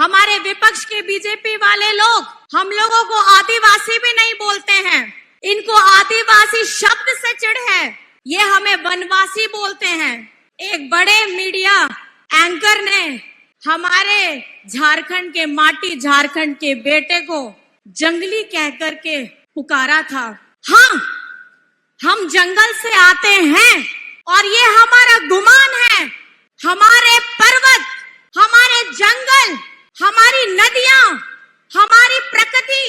हमारे विपक्ष के बीजेपी वाले लोग हम लोगों को आदिवासी भी नहीं बोलते हैं। इनको आदिवासी शब्द से चिढ़ है। ये हमें वनवासी बोलते हैं। एक बड़े मीडिया एंकर ने हमारे झारखंड के माटी, झारखंड के बेटे को जंगली कह करके पुकारा था। हाँ, हम जंगल से आते हैं और ये हमारा गुमान है। हमारे पर्वत, हमारे जंगल, हमारी नदियां, हमारी प्रकृति,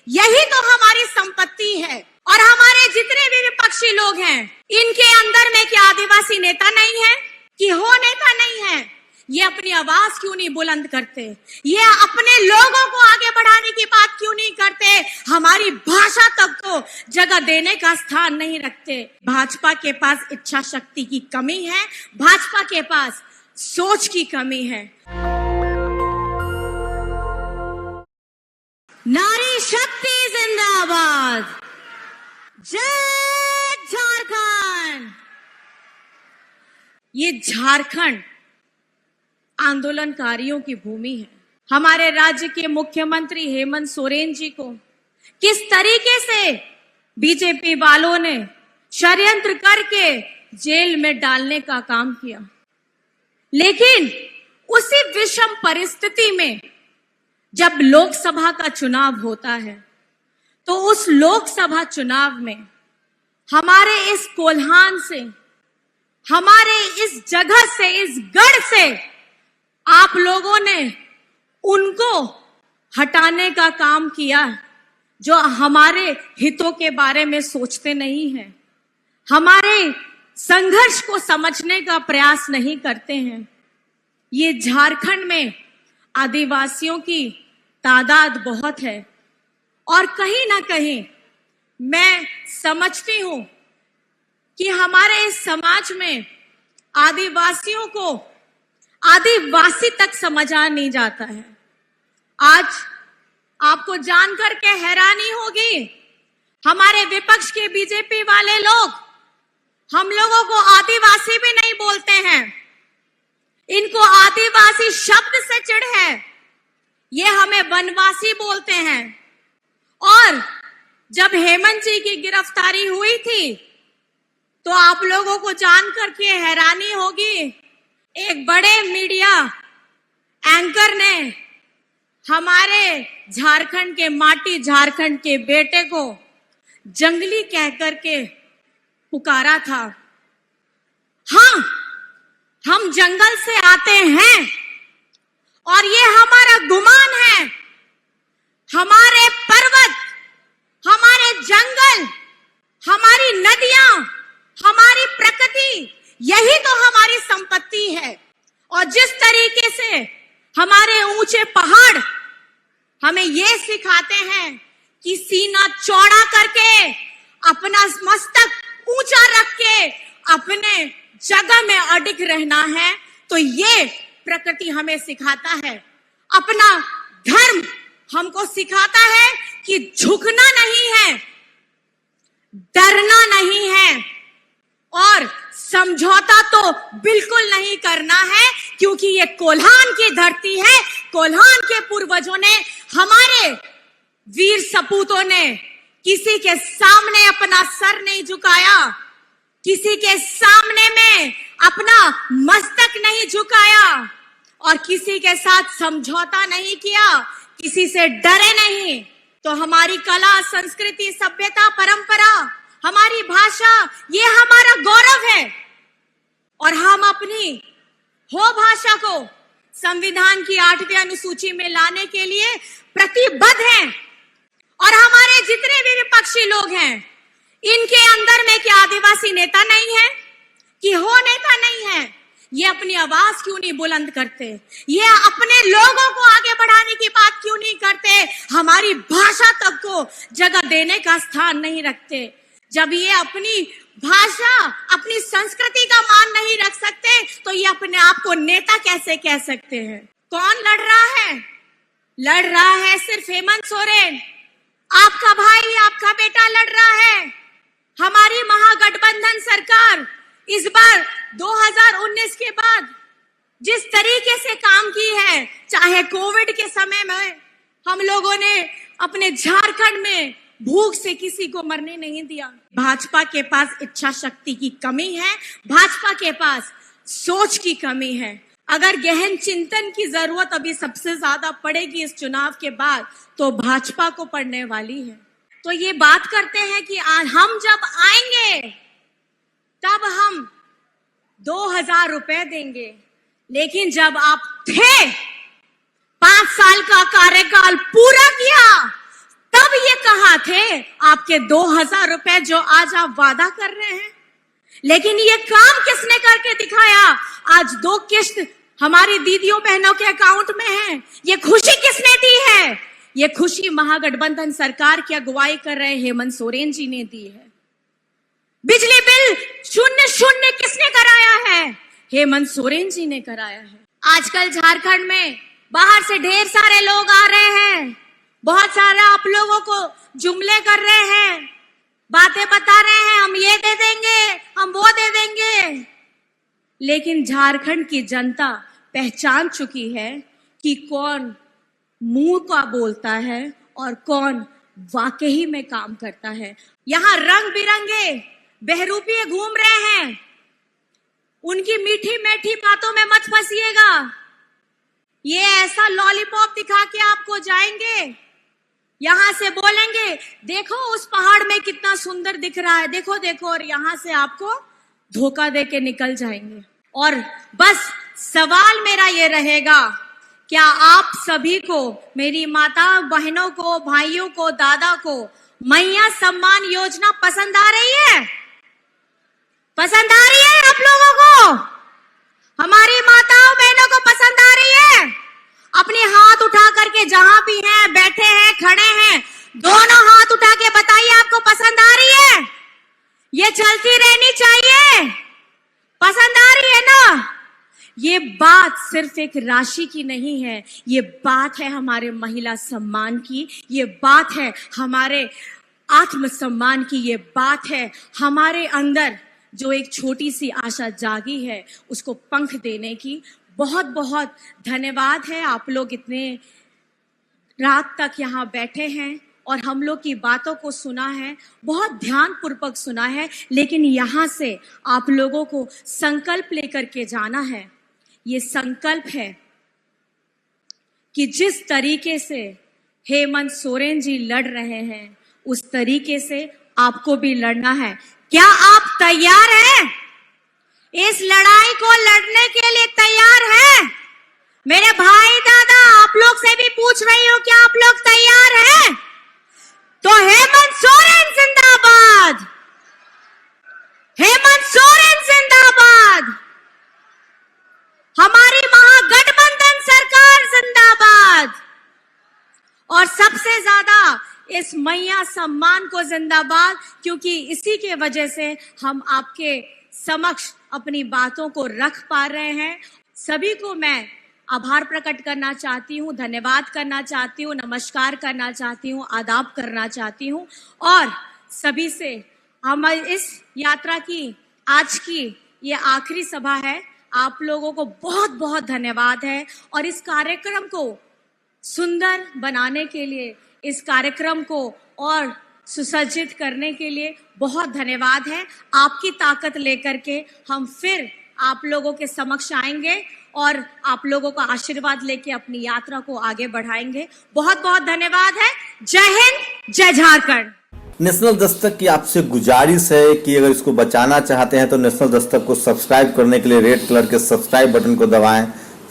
यही तो हमारी संपत्ति है। और हमारे जितने भी विपक्षी लोग हैं, इनके अंदर में क्या आदिवासी नेता नहीं है? कि हो नेता नहीं है? ये अपनी आवाज क्यों नहीं बुलंद करते? ये अपने लोगों को आगे बढ़ाने की बात क्यों नहीं करते? हमारी भाषा तक को जगह देने का स्थान नहीं रखते। भाजपा के पास इच्छा शक्ति की कमी है, भाजपा के पास सोच की कमी है। नारी शक्ति जिंदाबाद, जय झारखंड। ये झारखंड आंदोलनकारियों की भूमि है। हमारे राज्य के मुख्यमंत्री हेमंत सोरेन जी को किस तरीके से बीजेपी वालों ने षड्यंत्र करके जेल में डालने का काम किया, लेकिन उसी विषम परिस्थिति में जब लोकसभा का चुनाव होता है, तो उस लोकसभा चुनाव में हमारे इस कोल्हान से, हमारे इस जगह से, इस गढ़ से आप लोगों ने उनको हटाने का काम किया जो हमारे हितों के बारे में सोचते नहीं हैं, हमारे संघर्ष को समझने का प्रयास नहीं करते हैं। ये झारखंड में आदिवासियों की तादाद बहुत है और कहीं ना कहीं मैं समझती हूं कि हमारे इस समाज में आदिवासियों को आदिवासी तक समझा नहीं जाता है। आज आपको जानकर के हैरानी होगी, हमारे विपक्ष के बीजेपी वाले लोग हम लोगों को आदिवासी भी नहीं बोलते हैं। इनको आदिवासी शब्द से चिढ़ है। ये हमें वनवासी बोलते हैं। और जब हेमंत जी की गिरफ्तारी हुई थी, तो आप लोगों को जानकर के हैरानी होगी, एक बड़े मीडिया एंकर ने हमारे झारखंड के माटी, झारखंड के बेटे को जंगली कह करके पुकारा था। हाँ, हम जंगल से आते हैं और ये हमारा गुमान है। हमारे पर्वत, हमारे जंगल, हमारी नदियां, हमारी प्रकृति, यही तो हमारी संपत्ति है। और जिस तरीके से हमारे ऊंचे पहाड़ हमें ये सिखाते हैं कि सीना चौड़ा करके, अपना मस्तक ऊंचा रख के अपने जगह में अडिग रहना है, तो ये प्रकृति हमें सिखाता है। अपना धर्म हमको सिखाता है कि झुकना नहीं है, डरना नहीं है और समझौता तो बिल्कुल नहीं करना है, क्योंकि ये कोल्हान की धरती है। कोल्हान के पूर्वजों ने, हमारे वीर सपूतों ने किसी के सामने अपना सर नहीं झुकाया, किसी के सामने में अपना मस्तक नहीं झुकाया और किसी के साथ समझौता नहीं किया, किसी से डरे नहीं। तो हमारी कला, संस्कृति, सभ्यता, परंपरा, हमारी भाषा, ये हमारा गौरव है और हम अपनी हो भाषा को संविधान की 8वीं अनुसूची में लाने के लिए प्रतिबद्ध हैं। और हमारे जितने भी विपक्षी लोग हैं, इनके अंदर में क्या आदिवासी नेता नहीं है? कि हो नेता नहीं है? ये अपनी आवाज क्यों नहीं बुलंद करते? ये अपने लोगों को आगे बढ़ाने की बात क्यों नहीं करते? हमारी भाषा तक को जगह देने का स्थान नहीं रखते। जब ये अपनी भाषा, अपनी संस्कृति का मान नहीं रख सकते, तो ये अपने आप को नेता कैसे कह सकते हैं? कौन लड़ रहा है? लड़ रहा है सिर्फ हेमंत सोरेन। आपका भाई, आपका बेटा लड़ रहा है। हमारी महागठबंधन सरकार इस बार 2019 के बाद जिस तरीके से काम की है, चाहे कोविड के समय में हम लोगों ने अपने झारखंड में भूख से किसी को मरने नहीं दिया। भाजपा के पास इच्छा शक्ति की कमी है, भाजपा के पास सोच की कमी है। अगर गहन चिंतन की जरूरत अभी सबसे ज्यादा पड़ेगी इस चुनाव के बाद, तो भाजपा को पड़ने वाली है। तो ये बात करते हैं कि हम जब आएंगे तब हम 2000 रुपए देंगे, लेकिन जब आप थे 5 साल का कार्यकाल पूरा किया तब ये कहा थे आपके 2000 रुपए जो आज आप वादा कर रहे हैं। लेकिन ये काम किसने करके दिखाया? आज 2 किस्त हमारी दीदियों बहनों के अकाउंट में है। ये खुशी किसने दी है? ये खुशी महागठबंधन सरकार की अगुवाई कर रहे हेमंत सोरेन जी ने दी है। बिजली बिल 0 किसने कराया है? हेमंत सोरेन जी ने कराया है। आजकल झारखंड में बाहर से ढेर सारे लोग आ रहे हैं, बहुत सारा आप लोगों को जुमले कर रहे हैं, बातें बता रहे हैं, हम ये दे देंगे, हम वो दे देंगे। लेकिन झारखंड की जनता पहचान चुकी है कि कौन मुंह का बोलता है और कौन वाकई में काम करता है। यहां रंग बिरंगे बहरूपिये घूम रहे हैं, उनकी मीठी मीठी बातों में मत फंसिएगा। ये ऐसा लॉलीपॉप दिखा के आपको जाएंगे, यहां से बोलेंगे देखो उस पहाड़ में कितना सुंदर दिख रहा है, देखो देखो, और यहां से आपको धोखा दे के निकल जाएंगे। और बस सवाल मेरा ये रहेगा, क्या आप सभी को, मेरी माता बहनों को, भाइयों को, दादा को मैया सम्मान योजना पसंद आ रही है? पसंद आ रही है आप लोगों को? हमारी माताओं बहनों को पसंद आ रही है? अपने हाथ उठा करके जहां भी हैं, बैठे हैं, खड़े हैं, दोनों हाथ उठा के बताइए आपको पसंद आ रही है? ये चलती रहनी चाहिए? पसंद आ रही है ना? ये बात सिर्फ एक राशि की नहीं है, ये बात है हमारे महिला सम्मान की, ये बात है हमारे आत्मसम्मान की, ये बात है हमारे अंदर जो एक छोटी सी आशा जागी है उसको पंख देने की। बहुत बहुत धन्यवाद है, आप लोग इतने रात तक यहाँ बैठे हैं और हम लोग की बातों को सुना है, बहुत ध्यान पूर्वक सुना है। लेकिन यहाँ से आप लोगों को संकल्प लेकर के जाना है। ये संकल्प है कि जिस तरीके से हेमंत सोरेन जी लड़ रहे हैं उस तरीके से आपको भी लड़ना है। क्या आप तैयार हैं? इस लड़ाई को लड़ने के लिए तैयार हैं? मेरे भाई दादा आप लोग से भी पूछ रही हूं, क्या आप लोग तैयार हैं? तो हेमंत सोरेन जिंदाबाद, हेमंत सोरेन जिंदाबाद, हमारी महागठबंधन सरकार जिंदाबाद, और सबसे ज्यादा इस मैया सम्मान को जिंदाबाद, क्योंकि इसी के वजह से हम आपके समक्ष अपनी बातों को रख पा रहे हैं। सभी को मैं आभार प्रकट करना चाहती हूँ, धन्यवाद करना चाहती हूँ, नमस्कार करना चाहती हूँ, आदाब करना चाहती हूँ। और सभी से हम इस यात्रा की आज की ये आखिरी सभा है, आप लोगों को बहुत बहुत धन्यवाद है। और इस कार्यक्रम को सुंदर बनाने के लिए, इस कार्यक्रम को और सुसज्जित करने के लिए बहुत धन्यवाद है। आपकी ताकत लेकर के हम फिर आप लोगों के समक्ष आएंगे और आप लोगों का आशीर्वाद लेके अपनी यात्रा को आगे बढ़ाएंगे। बहुत बहुत धन्यवाद है। जय हिंद, जय झारखंड। नेशनल दस्तक की आपसे गुजारिश है कि अगर इसको बचाना चाहते हैं तो नेशनल दस्तक को सब्सक्राइब करने के लिए रेड कलर के सब्सक्राइब बटन को दबाएं,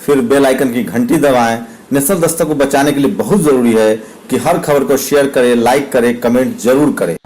फिर बेल आइकन की घंटी दबाएं। नेशनल दस्तक को बचाने के लिए बहुत जरूरी है कि हर खबर को शेयर करें, लाइक करें, कमेंट जरूर करें।